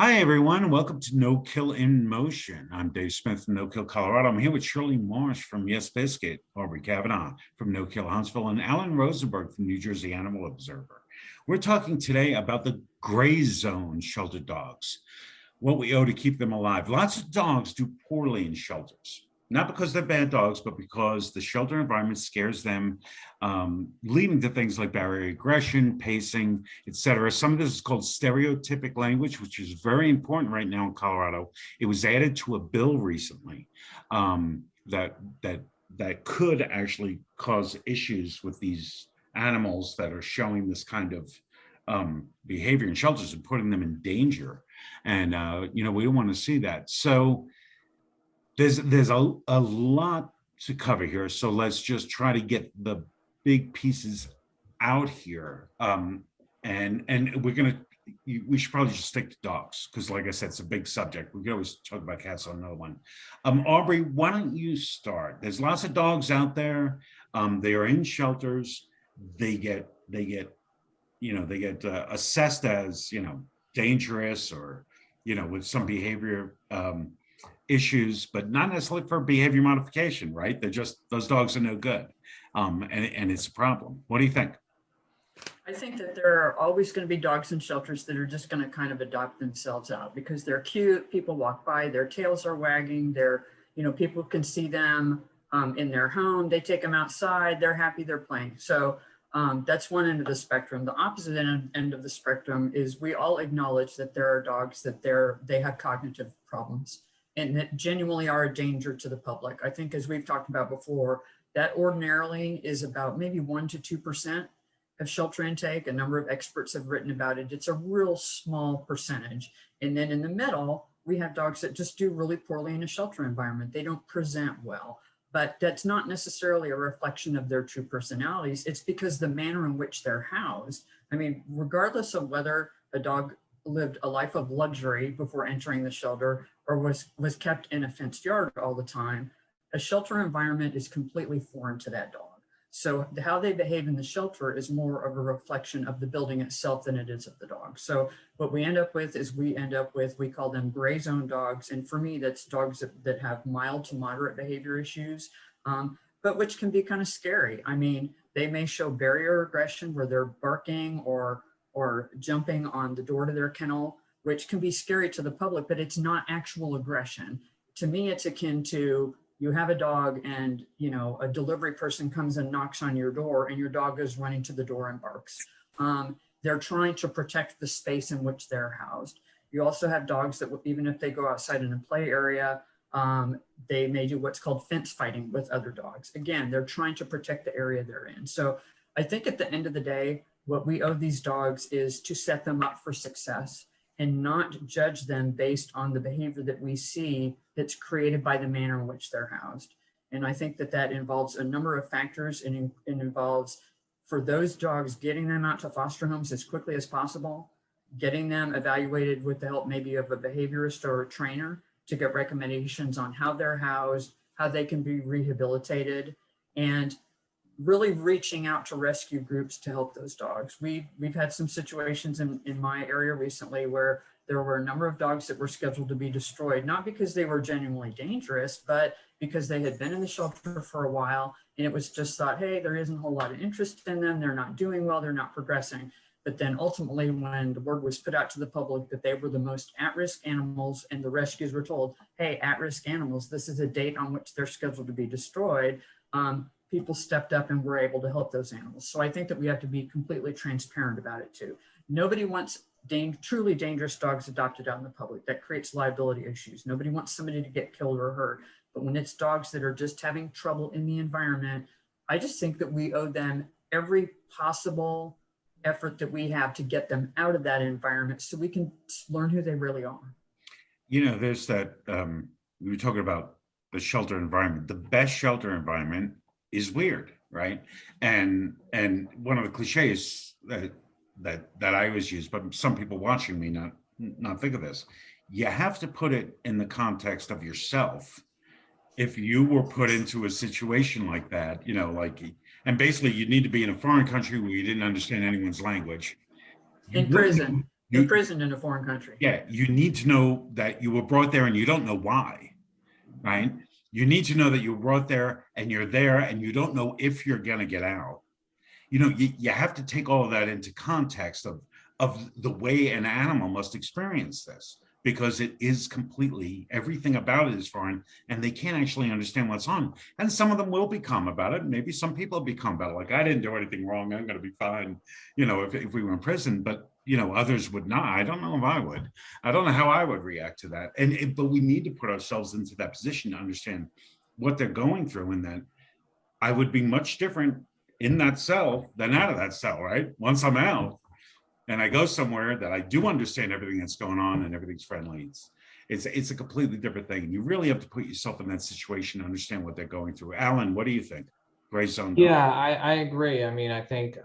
Hi, everyone. Welcome to No Kill in Motion. I'm Dave Smith from No Kill, Colorado. I'm here with Shirley Marsh from Yes Biscuit, Aubrie Kavanaugh from No Kill Huntsville, and Alan Rosenberg from New Jersey Animal Observer. We're talking today about the gray zone shelter dogs, what we owe to keep them alive. Lots of dogs do poorly in shelters, not because they're bad dogs, but because the shelter environment scares them, leading to things like barrier aggression, pacing, etc. Some of this is called stereotypic language, which is very important right now in Colorado. It was added to a bill recently that could actually cause issues with these animals that are showing this kind of behavior in shelters and putting them in danger. And we don't want to see that. So there's a lot to cover here. So let's just try to get the big pieces out here. And we should probably just stick to dogs because, like I said, it's a big subject. We can always talk about cats on another one. Aubrie, why don't you start? There's lots of dogs out there. They are in shelters. They get assessed as dangerous or with some behavior issues, but not necessarily for behavior modification, right? They're just, those dogs are no good, and it's a problem. What do you think? I think that there are always going to be dogs in shelters that are just going to kind of adopt themselves out because they're cute. People walk by, their tails are wagging. People can see them in their home. They take them outside. They're happy. They're playing. So that's one end of the spectrum. The opposite end of the spectrum is we all acknowledge that there are dogs that they have cognitive problems and that genuinely are a danger to the public. I think, as we've talked about before, that ordinarily is about maybe 1% to 2% of shelter intake. A number of experts have written about it. It's a real small percentage. And then in the middle, we have dogs that just do really poorly in a shelter environment. They don't present well, but that's not necessarily a reflection of their true personalities. It's because the manner in which they're housed. I mean, regardless of whether a dog lived a life of luxury before entering the shelter or was kept in a fenced yard all the time, a shelter environment is completely foreign to that dog. So how they behave in the shelter is more of a reflection of the building itself than it is of the dog. So what we end up with is we call them gray zone dogs. And for me, that's dogs that have mild to moderate behavior issues, but which can be kind of scary. I mean, they may show barrier aggression where they're barking or jumping on the door to their kennel, which can be scary to the public, but it's not actual aggression. To me, it's akin to you have a dog and a delivery person comes and knocks on your door and your dog goes running to the door and barks. They're trying to protect the space in which they're housed. You also have dogs that even if they go outside in a play area, they may do what's called fence fighting with other dogs. Again, they're trying to protect the area they're in. So I think at the end of the day, what we owe these dogs is to set them up for success and not judge them based on the behavior that we see that's created by the manner in which they're housed. And I think that involves a number of factors, and it involves, for those dogs, getting them out to foster homes as quickly as possible, getting them evaluated with the help maybe of a behaviorist or a trainer to get recommendations on how they're housed, how they can be rehabilitated, and really reaching out to rescue groups to help those dogs. We've had some situations in my area recently where there were a number of dogs that were scheduled to be destroyed, not because they were genuinely dangerous, but because they had been in the shelter for a while and it was just thought, hey, there isn't a whole lot of interest in them. They're not doing well. They're not progressing. But then ultimately, when the word was put out to the public that they were the most at-risk animals and the rescues were told, hey, at-risk animals, this is a date on which they're scheduled to be destroyed, people stepped up and were able to help those animals. So I think that we have to be completely transparent about it too. Nobody wants truly dangerous dogs adopted out in the public. That creates liability issues. Nobody wants somebody to get killed or hurt. But when it's dogs that are just having trouble in the environment, I just think that we owe them every possible effort that we have to get them out of that environment so we can learn who they really are. There's that, we were talking about the shelter environment. The best shelter environment is weird, right? And one of the cliches that I always use, but some people watching me not think of this. You have to put it in the context of yourself. If you were put into a situation like that, and basically you need to be in a foreign country where you didn't understand anyone's language. In prison. imprisoned in a foreign country. Yeah, you need to know that you were brought there and you don't know why, right? You need to know that you were brought there and you're there and you don't know if you're going to get out. You have to take all of that into context of the way an animal must experience this, because it is completely, everything about it is foreign and they can't actually understand what's on. And some of them will be calm about it. Maybe some people have become about it. Like, I didn't do anything wrong, I'm going to be fine, if we were in prison. But others would not. I don't know if I would. I don't know how I would react to that. But we need to put ourselves into that position to understand what they're going through, and that I would be much different in that cell than out of that cell, right? Once I'm out and I go somewhere that I do understand everything that's going on and everything's friendly, it's a completely different thing. You really have to put yourself in that situation to understand what they're going through. Alan, what do you think? Gray zone. Yeah, I agree. I mean, I think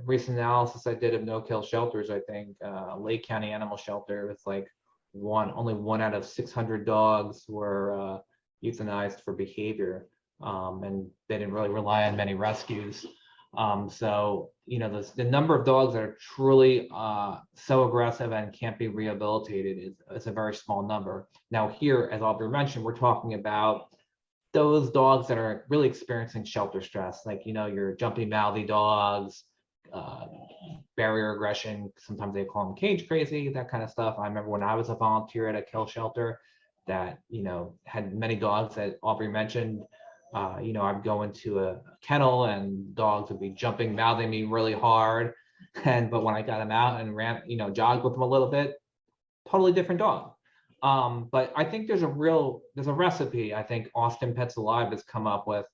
recent analysis I did of no-kill shelters, I think Lake County Animal Shelter, it's like only 1 out of 600 dogs were euthanized for behavior, and they didn't really rely on many rescues. So, the number of dogs that are truly so aggressive and can't be rehabilitated is a very small number. Now here, as Aubrie mentioned, we're talking about those dogs that are really experiencing shelter stress, like, your jumpy mouthy dogs, barrier aggression, sometimes they call them cage crazy, that kind of stuff. I remember when I was a volunteer at a kill shelter that, had many dogs that Aubrie mentioned. I'd go into a kennel and dogs would be jumping, mouthing me really hard. But when I got them out and ran, jogged with them a little bit, totally different dog. But I think there's a recipe I think Austin Pets Alive has come up with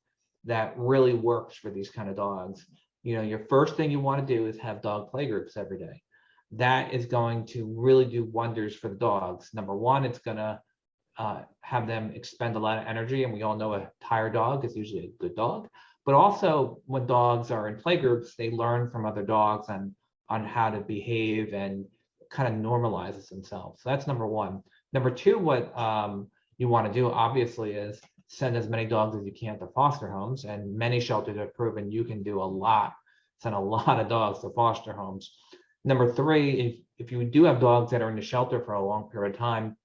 that really works for these kind of dogs. Your first thing you want to do is have dog play groups every day. That is going to really do wonders for the dogs. Number one, it's going to have them expend a lot of energy, and we all know a tired dog is usually a good dog. But also, when dogs are in play groups, they learn from other dogs on how to behave and kind of normalizes themselves. So that's number one. Number two, what you want to do obviously is send as many dogs as you can to foster homes, and many shelters have proven you can do send a lot of dogs to foster homes. Number three, if you do have dogs that are in the shelter for a long period of time,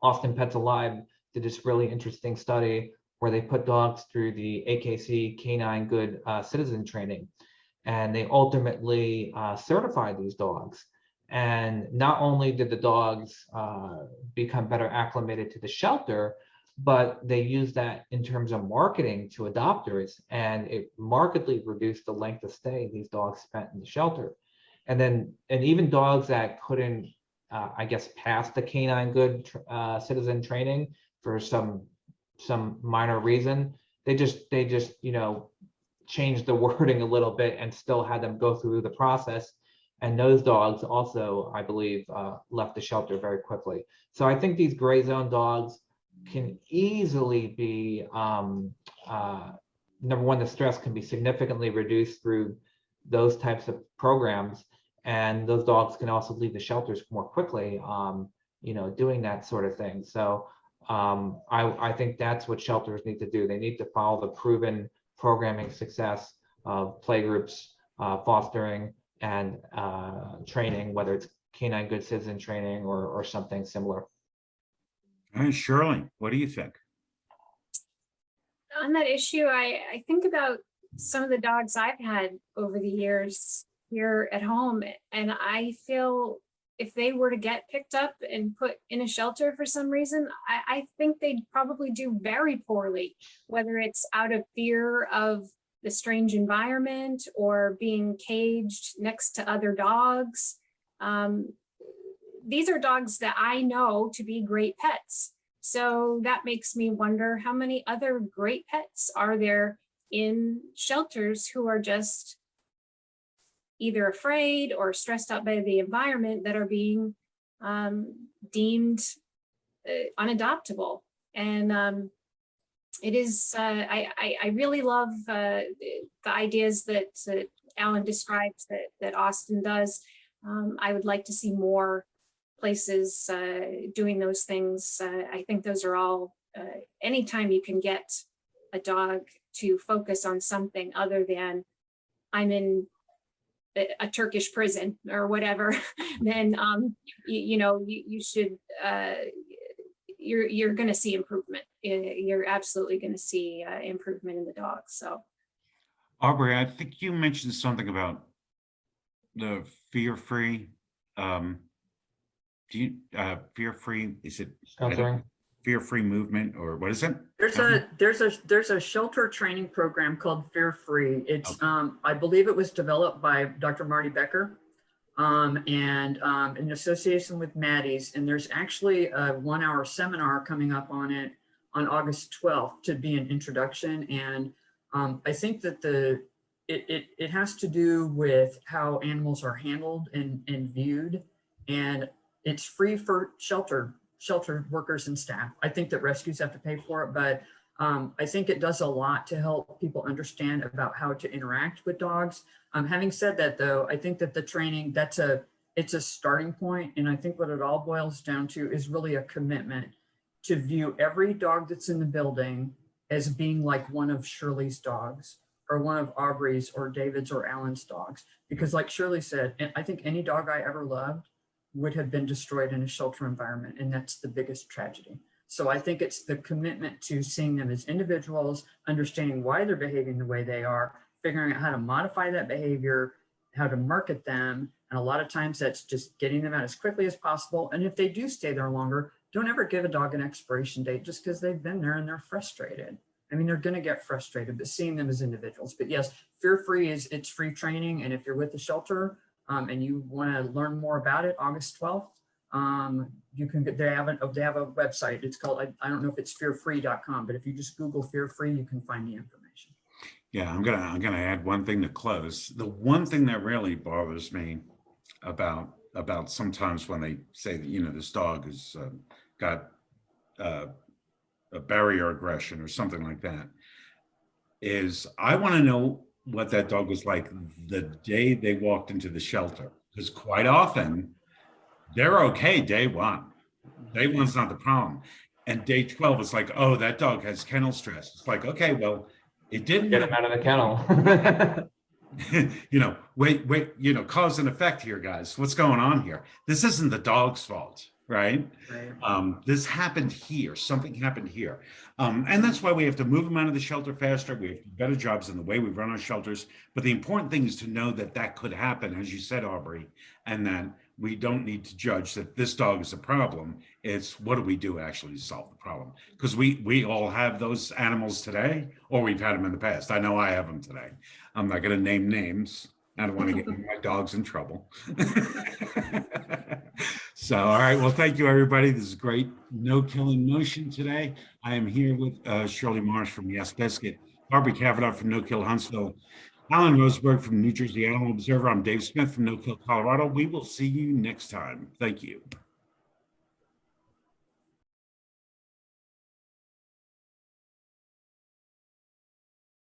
Austin Pets Alive did this really interesting study where they put dogs through the AKC Canine Good Citizen training, and they ultimately certified these dogs. And not only did the dogs become better acclimated to the shelter, but they used that in terms of marketing to adopters, and it markedly reduced the length of stay these dogs spent in the shelter. And even dogs that couldn't, pass the Canine Good Citizen training for some minor reason, they just changed the wording a little bit and still had them go through the process. And those dogs also, I believe, left the shelter very quickly. So I think these gray zone dogs can easily be, number one, the stress can be significantly reduced through those types of programs. And those dogs can also leave the shelters more quickly, doing that sort of thing. So I think that's what shelters need to do. They need to follow the proven programming success of playgroups, fostering, and training, whether it's Canine Good Citizen training or something similar. And Shirley, what do you think? On that issue, I think about some of the dogs I've had over the years here at home, and I feel if they were to get picked up and put in a shelter for some reason, I think they'd probably do very poorly, whether it's out of fear of the strange environment or being caged next to other dogs. These are dogs that I know to be great pets. So that makes me wonder how many other great pets are there in shelters who are just either afraid or stressed out by the environment that are being deemed unadoptable. And it is, I really love the ideas that Alan describes, that Austin does. I would like to see more places doing those things. I think those are all, anytime you can get a dog to focus on something other than I'm in a Turkish prison or whatever, then you should you're going to see improvement. You're absolutely going to see improvement in the dogs. So Aubrie, I think you mentioned something about the fear-free. Do you fear-free? Is it Sheltering. fear-free movement, or what is it? There's a shelter training program called Fear Free. It's I believe it was developed by Dr. Marty Becker and in association with Maddie's, and there's actually a 1-hour seminar coming up on it on August 12th to be an introduction. And I think that it has to do with how animals are handled and viewed, and it's free for shelter workers and staff. I think that rescues have to pay for it, but I think it does a lot to help people understand about how to interact with dogs. Having said that, though, I think that the training, it's a starting point. And I think what it all boils down to is really a commitment to view every dog that's in the building as being like one of Shirley's dogs or one of Aubrey's or David's or Alan's dogs. Because like Shirley said, I think any dog I ever loved would have been destroyed in a shelter environment. And that's the biggest tragedy. So I think it's the commitment to seeing them as individuals, understanding why they're behaving the way they are, figuring out how to modify that behavior, how to market them. And a lot of times that's just getting them out as quickly as possible. And if they do stay there longer, don't ever give a dog an expiration date just because they've been there and they're frustrated. I mean, they're going to get frustrated, but seeing them as individuals. But yes, Fear Free it's free training. And if you're with the shelter and you want to learn more about it, August 12th, you can get, they have a website. It's called, I don't know if it's fearfree.com, but if you just Google Fear Free, you can find the information. Yeah, I'm gonna add one thing to close. The one thing that really bothers me about sometimes when they say that, this dog has got a barrier aggression or something like that, is I want to know what that dog was like the day they walked into the shelter, because quite often they're okay day one. Day one's not the problem. And day 12 is like, oh, that dog has kennel stress. It's like, okay, well, it didn't Get him out of the kennel. wait, cause and effect here, guys. What's going on here? This isn't the dog's fault, right? This happened here. Something happened here. And that's why we have to move them out of the shelter faster. We have to do better jobs in the way we run our shelters. But the important thing is to know that that could happen, as you said, Aubrie, and that we don't need to judge that this dog is a problem. It's what do we do actually to solve the problem? Because we all have those animals today, or we've had them in the past. I know I have them today. I'm not going to name names. I don't want to get my dogs in trouble. So, all right. Well, thank you, everybody. This is great. No Killing Motion today. I am here with Shirley Marsh from Yes Biscuit, Aubrie Kavanaugh from No Kill Huntsville, Alan Rosenberg from New Jersey Animal Observer. I'm Dave Smith from No Kill Colorado. We will see you next time. Thank you.